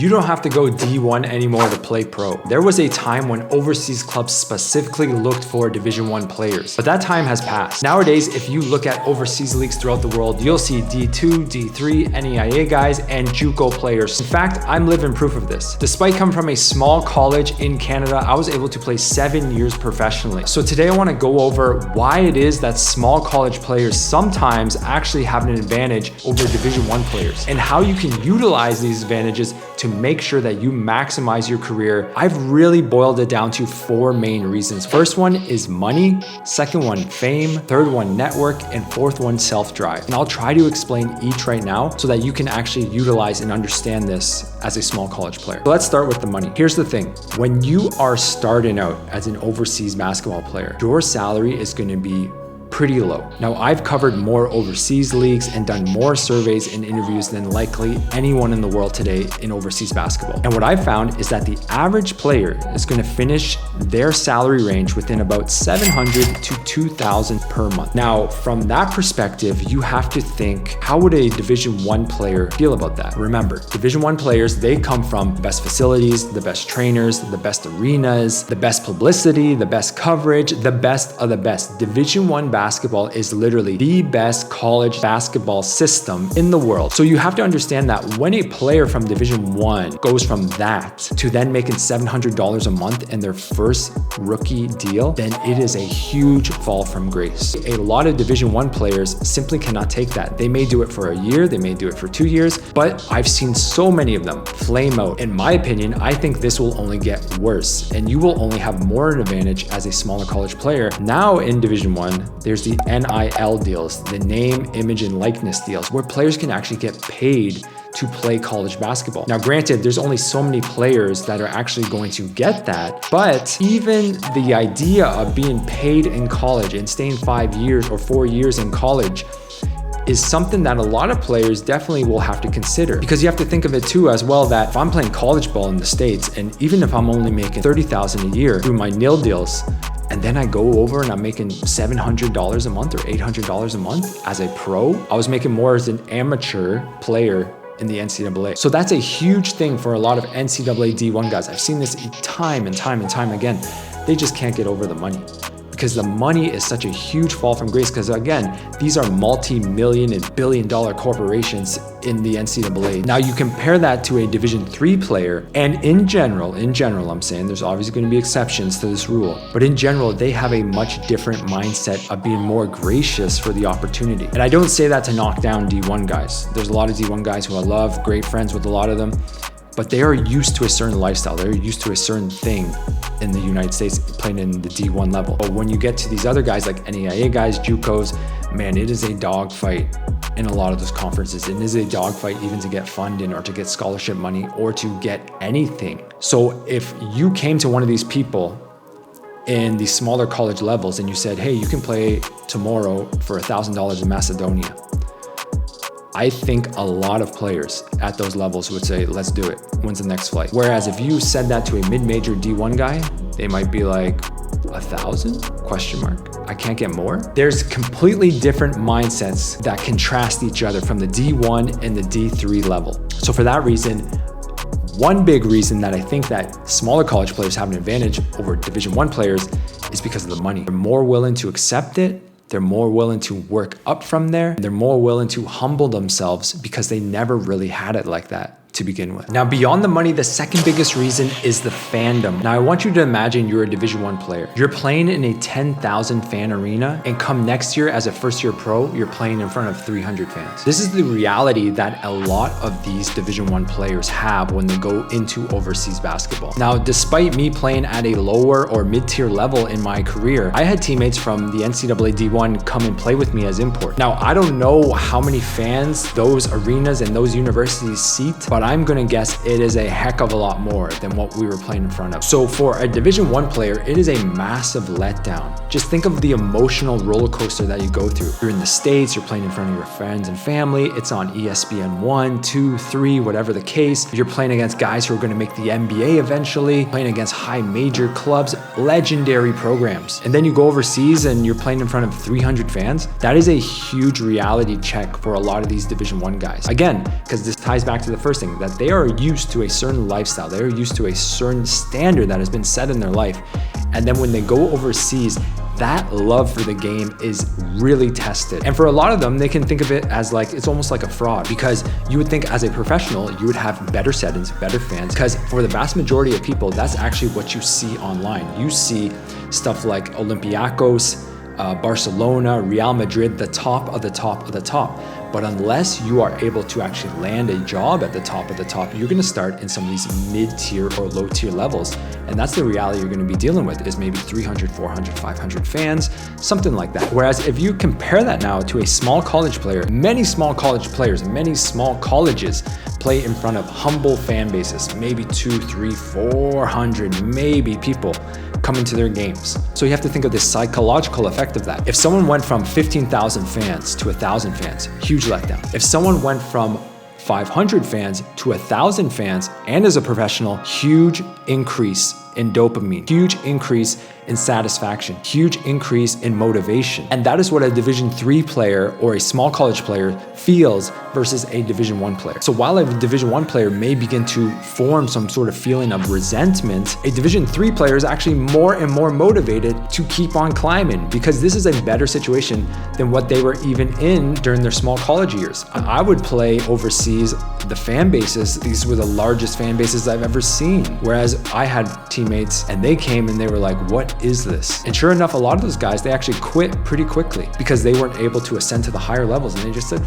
You don't have to go D1 anymore to play pro. There was a time when overseas clubs specifically looked for Division I players, but that time has passed. Nowadays, if you look at overseas leagues throughout the world, you'll see D2, D3, NAIA guys, and JUCO players. In fact, I'm living proof of this. Despite coming from a small college in Canada, I was able to play 7 years professionally. So today I want to go over why it is that small college players sometimes actually have an advantage over Division I players, and how you can utilize these advantages to make sure that you maximize your career. I've really boiled it down to 4 main reasons. First one is money, second one fame, third one network, and fourth one self-drive. And I'll try to explain each right now so that you can actually utilize and understand this as a small college player. So let's start with the money. Here's the thing. When you are starting out as an overseas basketball player, your salary is going to be pretty low. Now, I've covered more overseas leagues and done more surveys and interviews than likely anyone in the world today in overseas basketball. And what I've found is that the average player is going to finish their salary range within about $700 to $2,000 per month. Now, from that perspective, you have to think, how would a Division I player feel about that? Remember, Division I players, they come from the best facilities, the best trainers, the best arenas, the best publicity, the best coverage, the best of the best. Division I basketball is literally the best college basketball system in the world. So you have to understand that when a player from Division I goes from that to then making $700 a month in their first rookie deal, then it is a huge fall from grace. A lot of Division I players simply cannot take that. They may do it for a year, they may do it for 2 years, but I've seen so many of them flame out. In my opinion, I think this will only get worse, and you will only have more of an advantage as a smaller college player. Now in Division I, there's the NIL deals, the name, image, and likeness deals, where players can actually get paid to play college basketball. Now, granted, there's only so many players that are actually going to get that, but even the idea of being paid in college and staying 5 years or 4 years in college is something that a lot of players definitely will have to consider, because you have to think of it too as well, that if I'm playing college ball in the States, and even if I'm only making $30,000 a year through my NIL deals, and then I go over and I'm making $700 a month or $800 a month as a pro, I was making more as an amateur player in the NCAA. So that's a huge thing for a lot of NCAA D1 guys. I've seen this time and time and time again. They just can't get over the money, because the money is such a huge fall from grace, because again, these are multi-million and billion-dollar corporations in the NCAA. Now you compare that to a Division III player, and in general, I'm saying there's obviously going to be exceptions to this rule, but in general, they have a much different mindset of being more gracious for the opportunity. And I don't say that to knock down D1 guys. There's a lot of D1 guys who I love, great friends with a lot of them, but they are used to a certain lifestyle. They're used to a certain thing in the United States playing in the D1 level. But when you get to these other guys like NAIA guys, JUCOs, man, it is a dogfight in a lot of those conferences. It is a dogfight even to get funding or to get scholarship money or to get anything. So if you came to one of these people in the smaller college levels and you said, hey, you can play tomorrow for $1,000 in Macedonia, I think a lot of players at those levels would say, let's do it. When's the next flight? Whereas if you said that to a mid-major D1 guy, they might be like, 1,000? Question mark. I can't get more? There's completely different mindsets that contrast each other from the D1 and the D3 level. So for that reason, one big reason that I think that smaller college players have an advantage over Division I players is because of the money. They're more willing to accept it. They're more willing to work up from there. They're more willing to humble themselves because they never really had it like that to begin with. Now, beyond the money, the second biggest reason is the fandom. Now, I want you to imagine you're a Division I player. You're playing in a 10,000 fan arena, and come next year as a first-year pro, you're playing in front of 300 fans. This is the reality that a lot of these Division I players have when they go into overseas basketball. Now, despite me playing at a lower or mid-tier level in my career, I had teammates from the NCAA D1 come and play with me as import. Now, I don't know how many fans those arenas and those universities seat, but I'm gonna guess it is a heck of a lot more than what we were playing in front of. So for a Division I player, it is a massive letdown. Just think of the emotional roller coaster that you go through. You're in the States, you're playing in front of your friends and family. It's on ESPN 1, 2, 3, whatever the case. You're playing against guys who are gonna make the NBA eventually, playing against high major clubs, legendary programs. And then you go overseas and you're playing in front of 300 fans. That is a huge reality check for a lot of these Division I guys. Again, because this ties back to the first thing, losing, that they are used to a certain lifestyle. They are used to a certain standard that has been set in their life. And then when they go overseas, that love for the game is really tested. And for a lot of them, they can think of it as like, it's almost like a fraud, because you would think as a professional, you would have better settings, better fans, because for the vast majority of people, that's actually what you see online. You see stuff like Olympiacos, Barcelona, Real Madrid, the top of the top of the top. But unless you are able to actually land a job at the top of the top, you're gonna start in some of these mid-tier or low-tier levels. And that's the reality you're gonna be dealing with, is maybe 300, 400, 500 fans, something like that. Whereas if you compare that now to a small college player, many small college players, many small colleges play in front of humble fan bases, maybe 200, 300, 400, maybe people coming to their games. So you have to think of the psychological effect of that. If someone went from 15,000 fans to 1,000 fans, huge letdown. If someone went from 500 fans to 1,000 fans and as a professional, huge increase in dopamine, huge increase in satisfaction, huge increase in motivation. And that is what a Division III player or a small college player feels versus a Division I player. So while a Division I player may begin to form some sort of feeling of resentment, a Division III player is actually more and more motivated to keep on climbing, because this is a better situation than what they were even in during their small college years. I would play overseas, the fan bases, these were the largest fan bases I've ever seen. Whereas I had teammates and they came and they were like, what is this? And sure enough, a lot of those guys, they actually quit pretty quickly because they weren't able to ascend to the higher levels, and they just said,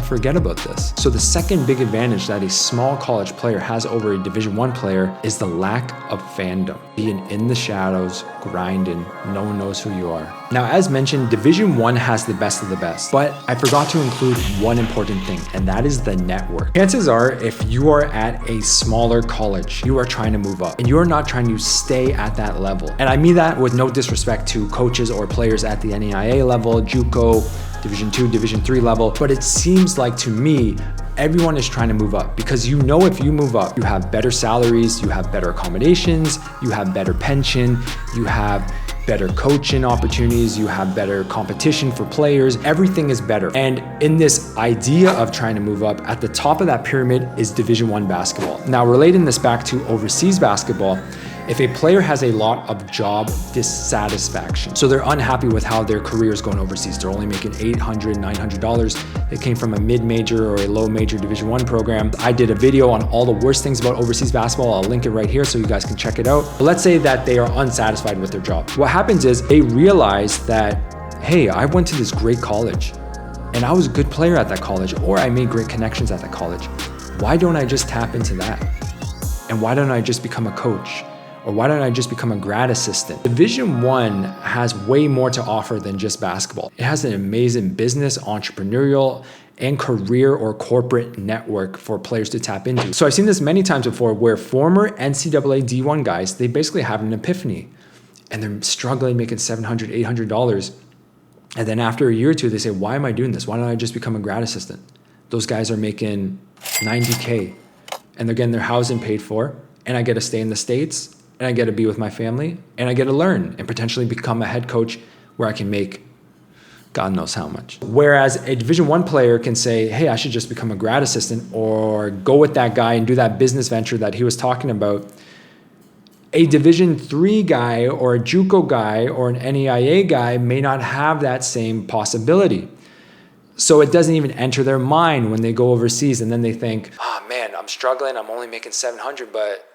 forget about this. So the second big advantage that a small college player has over a Division I player is the lack of fandom. Being in the shadows, grinding, no one knows who you are. Now, as mentioned, Division I has the best of the best, but I forgot to include one important thing, and that is the network. Chances are, if you are at a smaller college, you are trying to move up, and you are not trying to stay at that level. And I mean that with no disrespect to coaches or players at the NAIA level, JUCO, Division II, Division III level, but it seems like to me, everyone is trying to move up, because if you move up, you have better salaries, you have better accommodations, you have better pension, you have better coaching opportunities, you have better competition for players, everything is better. And in this idea of trying to move up, at the top of that pyramid is Division I basketball. Now, relating this back to overseas basketball, if a player has a lot of job dissatisfaction, so they're unhappy with how their career is going overseas, they're only making $800, $900, they came from a mid-major or a low-major Division I program. I did a video on all the worst things about overseas basketball. I'll link it right here so you guys can check it out. But let's say that they are unsatisfied with their job. What happens is they realize that, hey, I went to this great college and I was a good player at that college, or I made great connections at that college. Why don't I just tap into that? And why don't I just become a coach? Or why don't I just become a grad assistant? Division I has way more to offer than just basketball. It has an amazing business, entrepreneurial, and career or corporate network for players to tap into. So I've seen this many times before, where former NCAA D1 guys, they basically have an epiphany and they're struggling making $700, $800. And then after a year or two, they say, why am I doing this? Why don't I just become a grad assistant? Those guys are making $90K and they're getting their housing paid for, and I get to stay in the States, and I get to be with my family, and I get to learn and potentially become a head coach where I can make God knows how much. Whereas a Division I player can say, hey, I should just become a grad assistant or go with that guy and do that business venture that he was talking about. A Division III guy or a JUCO guy or an NAIA guy may not have that same possibility. So it doesn't even enter their mind when they go overseas, and then they think, oh man, I'm struggling, I'm only making 700, but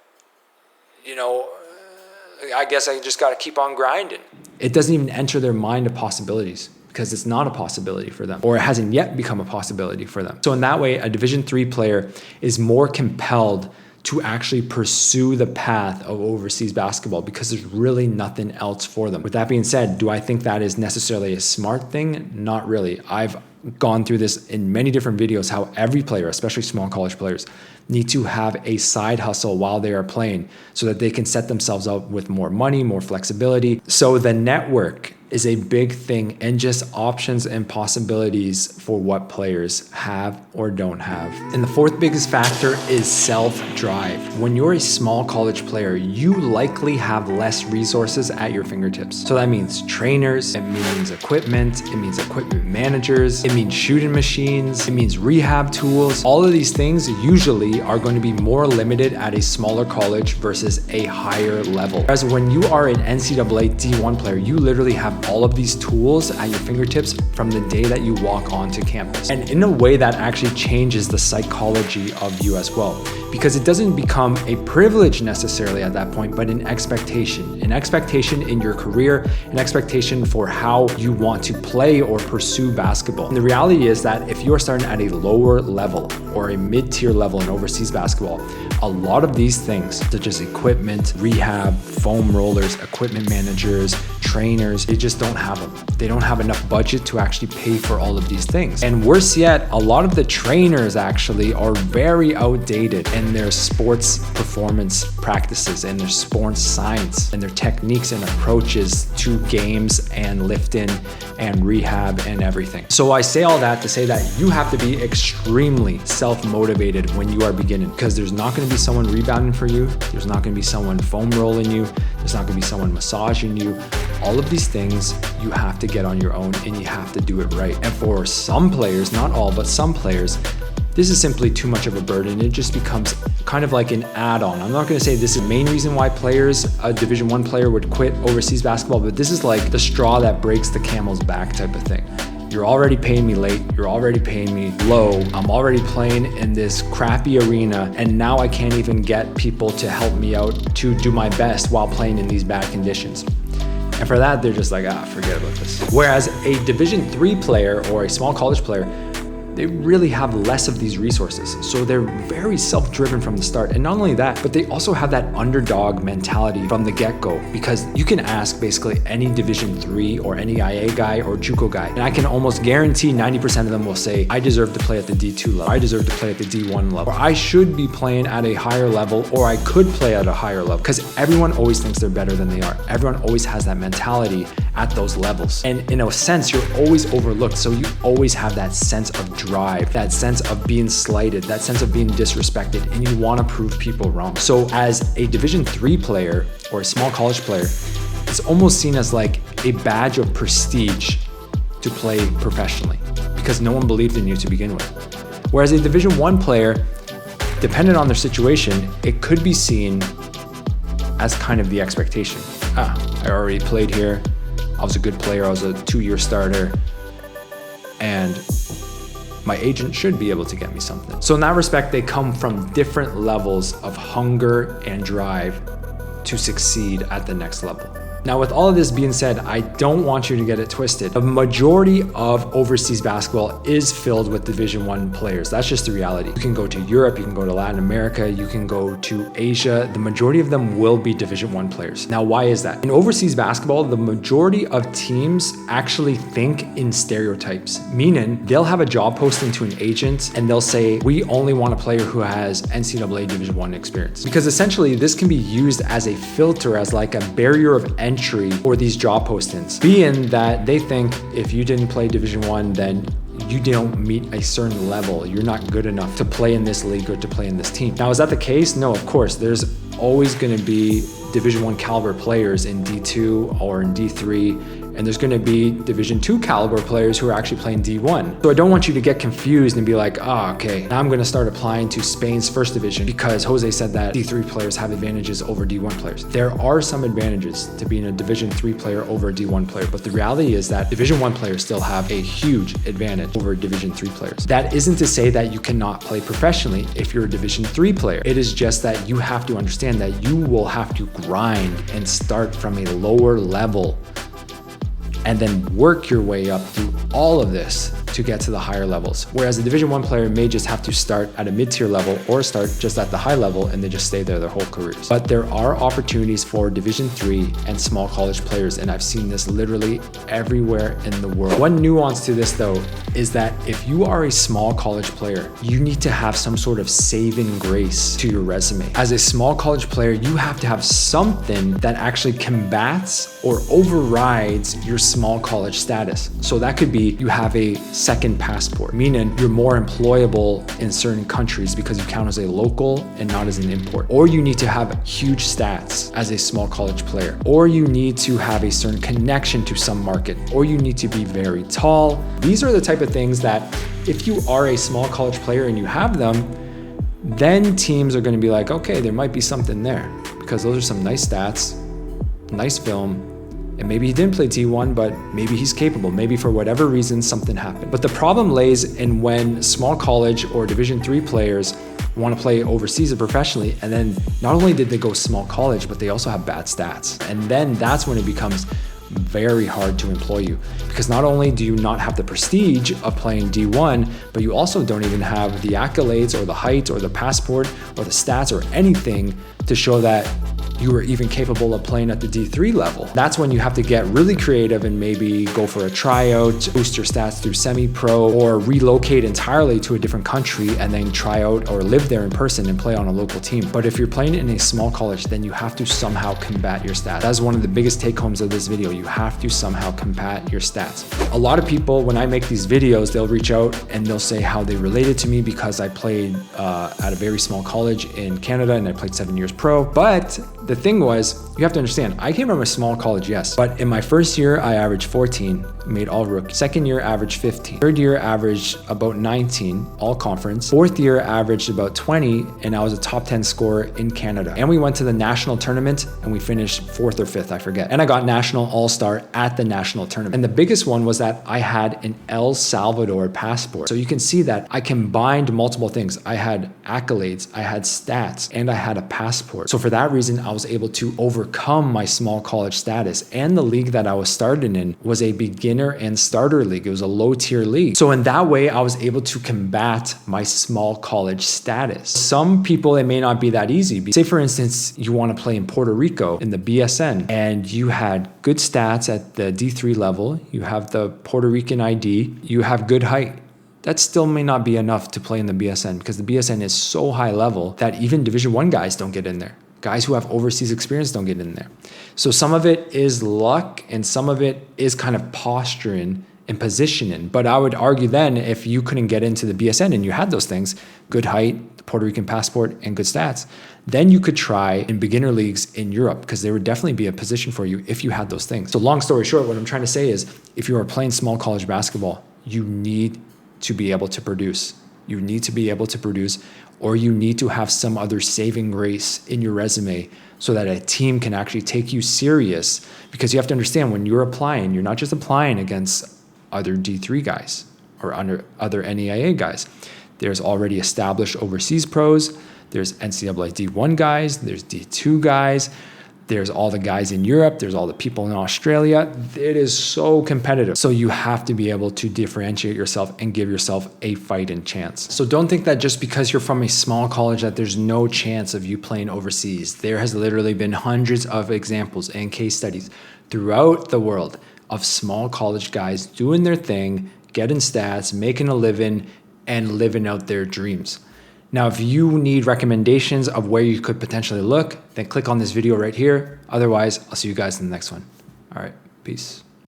I guess I just got to keep on grinding. It doesn't even enter their mind of possibilities, because it's not a possibility for them, or it hasn't yet become a possibility for them. So in that way, a Division III player is more compelled to actually pursue the path of overseas basketball, because there's really nothing else for them. With that being said, do I think that is necessarily a smart thing? Not really. I've gone through this in many different videos, how every player, especially small college players, need to have a side hustle while they are playing so that they can set themselves up with more money, more flexibility. So the network is a big thing, and just options and possibilities for what players have or don't have. And the fourth biggest factor is self-drive. When you're a small college player, you likely have less resources at your fingertips. So that means trainers, it means equipment, it means equipment managers, it means shooting machines, it means rehab tools. All of these things usually are going to be more limited at a smaller college versus a higher level. Whereas when you are an NCAA D1 player, you literally have all of these tools at your fingertips from the day that you walk onto campus. And in a way that actually changes the psychology of you as well, because it doesn't become a privilege necessarily at that point, but an expectation in your career, an expectation for how you want to play or pursue basketball. And the reality is that if you're starting at a lower level or a mid-tier level in overseas basketball, a lot of these things, such as equipment, rehab, foam rollers, equipment managers, trainers, they just don't have them. They don't have enough budget to actually pay for all of these things. And worse yet, a lot of the trainers actually are very outdated in their sports performance practices and their sports science and their techniques and approaches to games and lifting and rehab and everything. So I say all that to say that you have to be extremely self-motivated when you are beginning, because there's not going to be someone rebounding for you. There's not going to be someone foam rolling you. There's not going to be someone massaging you. All of these things you have to get on your own, and you have to do it right. And for some players, not all, but some players, this is simply too much of a burden. It just becomes kind of like an add-on. I'm not going to say this is the main reason why a Division I player would quit overseas basketball, but this is like the straw that breaks the camel's back type of thing. You're already paying me late, you're already paying me low, I'm already playing in this crappy arena, and now I can't even get people to help me out to do my best while playing in these bad conditions. And for that, they're just like, forget about this. Whereas a Division III player or a small college player, they really have less of these resources. So they're very self-driven from the start. And not only that, but they also have that underdog mentality from the get-go, because you can ask basically any Division III or NAIA guy or JUCO guy, and I can almost guarantee 90% of them will say, I deserve to play at the D2 level, I deserve to play at the D1 level, or I should be playing at a higher level, or I could play at a higher level, because everyone always thinks they're better than they are. Everyone always has that mentality at those levels. And in a sense, you're always overlooked. So you always have that sense of drive, that sense of being slighted, that sense of being disrespected, and you want to prove people wrong. So as a Division III player or a small college player, it's almost seen as like a badge of prestige to play professionally, because no one believed in you to begin with. Whereas a Division I player, depending on their situation, it could be seen as kind of the expectation. I already played here, I was a good player, I was a 2-year starter, and my agent should be able to get me something. So in that respect, they come from different levels of hunger and drive to succeed at the next level. Now, with all of this being said, I don't want you to get it twisted. The majority of overseas basketball is filled with Division I players. That's just the reality. You can go to Europe, you can go to Latin America, you can go to Asia. The majority of them will be Division I players. Now, why is that? In overseas basketball, the majority of teams actually think in stereotypes, meaning they'll have a job posting to an agent and they'll say, we only want a player who has NCAA Division I experience. Because essentially this can be used as a filter, as like a barrier of entry for these job postings, being that they think if you didn't play Division I, then you don't meet a certain level. You're not good enough to play in this league or to play in this team. Now, is that the case? No, of course. There's always going to be Division I caliber players in D2 or in D3, and there's going to be Division II caliber players who are actually playing D1. So I don't want you to get confused and be like, okay, now I'm going to start applying to Spain's first division because Jose said that D3 players have advantages over D1 players. There are some advantages to being a Division III player over a D1 player, but the reality is that Division I players still have a huge advantage over Division III players. That isn't to say that you cannot play professionally if you're a Division III player. It is just that you have to understand that you will have to grind and start from a lower level and then work your way up through all of this to get to the higher levels. Whereas a Division I player may just have to start at a mid-tier level or start just at the high level and they just stay there their whole careers. But there are opportunities for Division III and small college players, and I've seen this literally everywhere in the world. One nuance to this though is that if you are a small college player, you need to have some sort of saving grace to your resume. As a small college player, you have to have something that actually combats or overrides your small college status. So that could be you have a second passport, meaning you're more employable in certain countries because you count as a local and not as an import. Or you need to have huge stats as a small college player. Or you need to have a certain connection to some market. Or you need to be very tall. These are the type of things that if you are a small college player and you have them, then teams are going to be like, okay, there might be something there because those are some nice stats, nice film, and maybe he didn't play D1, but maybe he's capable. Maybe for whatever reason, something happened. But the problem lays in when small college or Division III players want to play overseas or professionally, and then not only did they go small college, but they also have bad stats. And then that's when it becomes very hard to employ you, because not only do you not have the prestige of playing D1, but you also don't even have the accolades or the height or the passport or the stats or anything to show that you were even capable of playing at the D3 level. That's when you have to get really creative and maybe go for a tryout, boost your stats through semi-pro, or relocate entirely to a different country and then try out or live there in person and play on a local team. But if you're playing in a small college, then you have to somehow combat your stats. That's one of the biggest take-homes of this video. You have to somehow combat your stats. A lot of people, when I make these videos, they'll reach out and they'll say how they related to me because I played at a very small college in Canada and I played 7 years pro. But the thing was, you have to understand, I came from a small college, yes, but in my first year, I averaged 14, made all rookie. Second year, averaged 15. Third year, averaged about 19, all conference. Fourth year, averaged about 20, and I was a top 10 scorer in Canada. And we went to the national tournament and we finished 4th or 5th, I forget. And I got national all-star at the national tournament. And the biggest one was that I had an El Salvador passport. So you can see that I combined multiple things. I had accolades, I had stats, and I had a passport. So for that reason, I was able to overcome my small college status. And the league that I was starting in was a beginner and starter league. It was a low tier league. So in that way, I was able to combat my small college status. Some people, it may not be that easy. Say for instance, you want to play in Puerto Rico in the BSN and you had good stats at the D3 level. You have the Puerto Rican ID, you have good height. That still may not be enough to play in the BSN because the BSN is so high level that even Division I guys don't get in there. Guys who have overseas experience don't get in there. So some of it is luck and some of it is kind of posturing and positioning. But I would argue then if you couldn't get into the BSN and you had those things, good height, the Puerto Rican passport, and good stats, then you could try in beginner leagues in Europe because there would definitely be a position for you if you had those things. So long story short, what I'm trying to say is if you are playing small college basketball, you need to be able to produce. You need to be able to produce, or you need to have some other saving grace in your resume so that a team can actually take you serious. Because you have to understand when you're applying, you're not just applying against other D3 guys or other NAIA guys. There's already established overseas pros. There's NCAA D1 guys. There's D2 guys. There's all the guys in Europe. There's all the people in Australia. It is so competitive. So you have to be able to differentiate yourself and give yourself a fighting chance. So don't think that just because you're from a small college that there's no chance of you playing overseas. There has literally been hundreds of examples and case studies throughout the world of small college guys doing their thing, getting stats, making a living, and living out their dreams. Now, if you need recommendations of where you could potentially look, then click on this video right here. Otherwise, I'll see you guys in the next one. All right, peace.